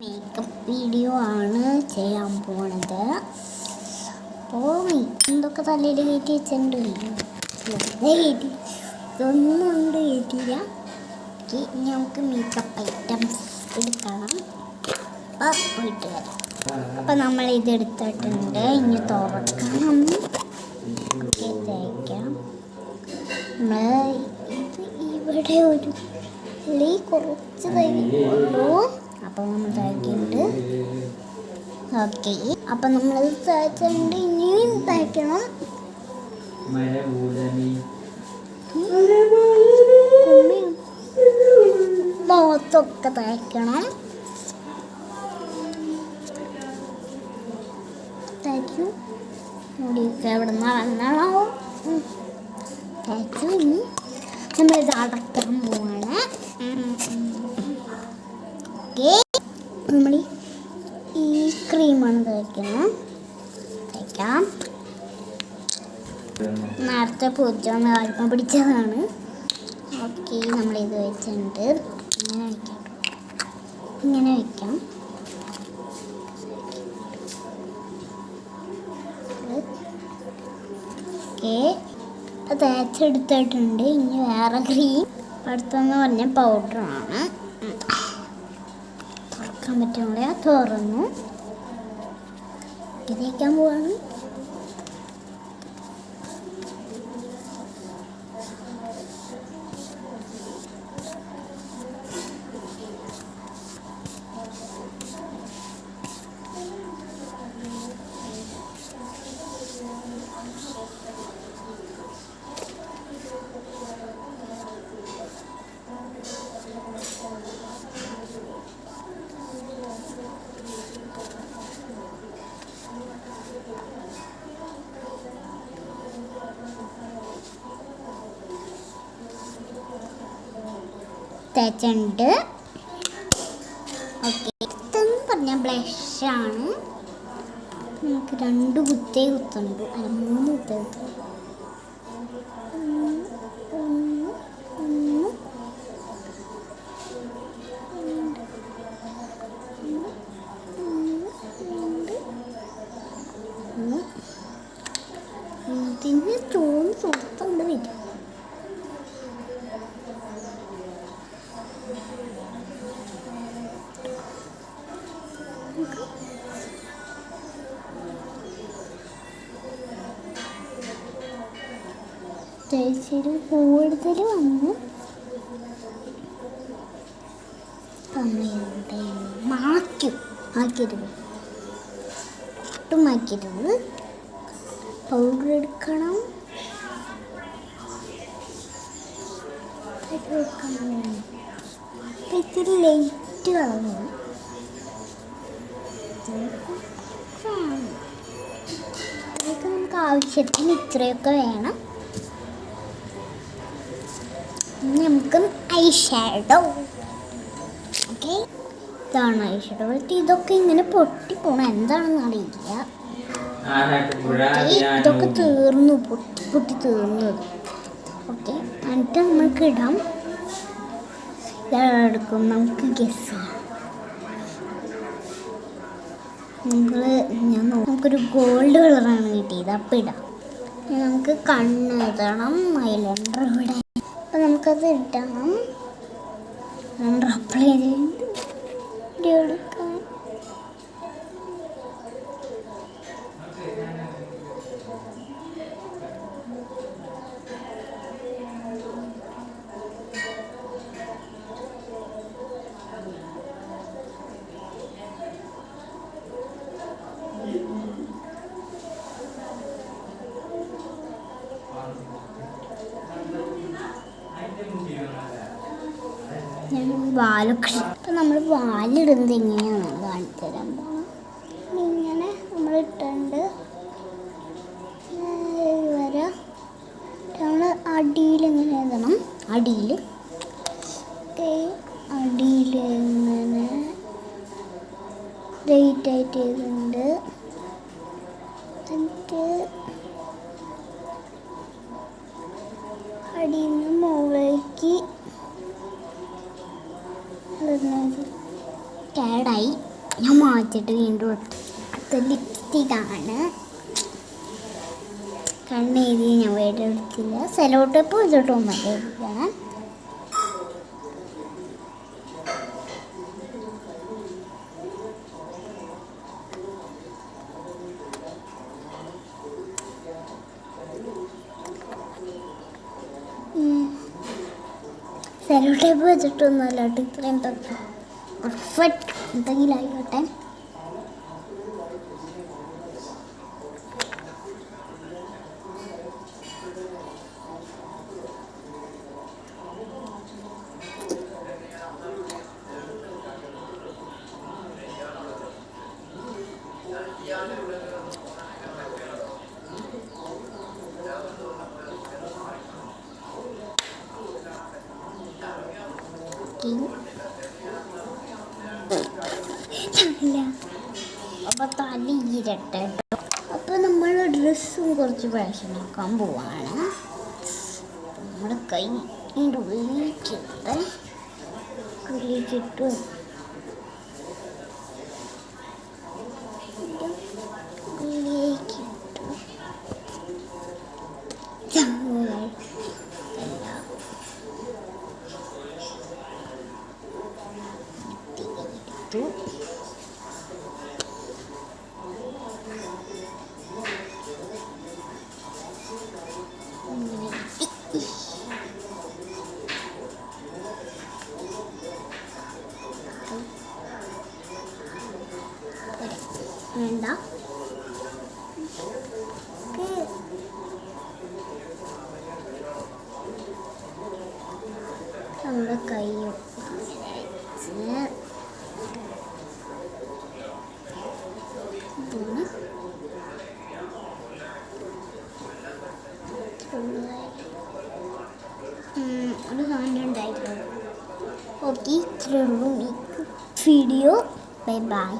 Makeup video ആണ് ചെയ്യാൻ പോണത്. അപ്പോൾ എന്തൊക്കെ തലയിൽ കയറ്റി വെച്ചിട്ടുണ്ട്, ഇതൊന്നും കൊണ്ട് കയറ്റിയില്ല. ഇനി നമുക്ക് മേക്കപ്പ് ഐറ്റംസ് എടുക്കണം. അപ്പോൾ പോയിട്ട് വരാം. അപ്പം നമ്മൾ ഇതെടുത്തിട്ടുണ്ട്, ഇനി തുറക്കണം. തേക്കാം. നമ്മൾ ഇവിടെ ഒരു കുറച്ച് തയ്ക്കുള്ളൂ. അപ്പം നമ്മൾ തയ്ക്കുന്നുണ്ട്. ഓക്കെ, അപ്പം നമ്മളത് തയ്ച്ചിട്ടുണ്ട്. ഇനിയും തയ്ക്കണം. മുഖത്തൊക്കെ തയ്ക്കണം. തയ്ച്ചു മുടിയൊക്കെ എവിടെ നിന്നാണോ തയ്ച്ചു. ഇനി നമ്മളിത് അടക്കാൻ പോവാണ്. ഓക്കെ, നമ്മൾ ഈ ക്രീമാണ് തയ്ക്കണം. തയ്ക്കാം. നേരത്തെ പൂച്ചൊന്ന് കാൽപ്പം പിടിച്ചതാണ്. ഓക്കെ, നമ്മളിത് വെച്ചിട്ടുണ്ട്. ഇങ്ങനെ വയ്ക്കാം, ഇങ്ങനെ വയ്ക്കാം. ഓക്കെ, തേച്ചെടുത്തിട്ടുണ്ട്. ഇനി വേറെ ക്രീം അടുത്തെന്ന് പറഞ്ഞ പൗഡറാണ്. തുറക്കാൻ പറ്റുന്നില്ല, തുറന്നു. തേക്കാൻ പോവാണ്. തേച്ചുണ്ട്. ഓക്കെ, ഇതെന്ന് പറഞ്ഞാൽ ബ്ലഷാണ്. നമുക്ക് 2 കുത്തേ കുത്തുണ്ട്, അല്ല 3 കുത്തേ കുത്തുണ്ട്. ഇതിന് തോന്നി സുഹൃത്തുണ്ട് വരും. ചേച്ചിയൊരു കൂടുതൽ വന്ന് മാക്കരുത്, ഒട്ടും മാക്കരുത്. പൗഡർ എടുക്കണം. ഇത്തിരി ലൈറ്റ് കളഞ്ഞു. നമുക്ക് ആവശ്യത്തിന് ഇത്രയൊക്കെ വേണം. നമുക്ക് ഐ ഷാഡോ. ഓക്കെ, ഇതാണ് ഐ ഷാഡോ. ഇതൊക്കെ ഇങ്ങനെ പൊട്ടി പോണം, എന്താണെന്ന് അറിയില്ല. ഇതൊക്കെ തീർന്നു, പൊട്ടി തീർന്നത്. ഓക്കെ, എന്നിട്ട് നമുക്ക് ഇടാം. എടുക്കും, നമുക്ക് ഗസ് ചെയ്യാം. നമുക്കൊരു ഗോൾഡ് കളറാണ് കിട്ടിയത്. അപ്പം ഇടാം. നമുക്ക് കണ്ണെഴുതണം, ഐലൈനർ ഇവിടെ. അപ്പം നമുക്കത് ഇടണം. അപ്ലൈ ചെയ്ത് എടുക്കാം. വാലൊക്കെ ഇപ്പം നമ്മൾ വാലിടുന്നത് എങ്ങനെയാണ് കാണിച്ചു തരാൻ പോകണം. ഇങ്ങനെ നമ്മൾ ഇട്ടുണ്ട് വരെ നമ്മൾ അടിയിൽ ഇങ്ങനെ എഴുതണം. അടിയിൽ ഇങ്ങനെ ലൈറ്റായിട്ട് എഴുതുന്നുണ്ട്. എന്നിട്ട് അടിയിൽ നിന്ന് മുകളിലേക്ക് കേടായി. ഞാൻ മാറ്റിയിട്ട് വീണ്ടും ഇട്ടു. അത് ലിപ്സ്റ്റിക്കാണ്. കണ്ണെഴുതി ഞാൻ വേറെ എടുത്തില്ല. സെലോട്ടേപ്പ് വെച്ചിട്ടൊന്നല്ല എഴുതിയാണ്. സെലോട്ടേപ്പ് വെച്ചിട്ടൊന്നുമല്ല കേട്ടോ, ഇത്രയും പെർഫെക്റ്റ് എന്തെങ്കിലും ആയിക്കോട്ടെ. അപ്പോൾ തലയിരട്ടെ കേട്ടോ. അപ്പോൾ നമ്മൾ ഡ്രസ്സും കുറച്ച് ഫാഷനാക്കാൻ പോവാണ്. നമ്മുടെ കൈൻ്റെ ഉള്ളിലേക്കിട്ട് ഉള്ളിലേക്കിട്ടു വേണ്ട. നമ്മുടെ കൈ ഒരു സാധനം ഉണ്ടായിരുന്നു. ഓക്കെ, ഇത്രയേ ഉള്ളൂ ഈ വീഡിയോ. Bye bye.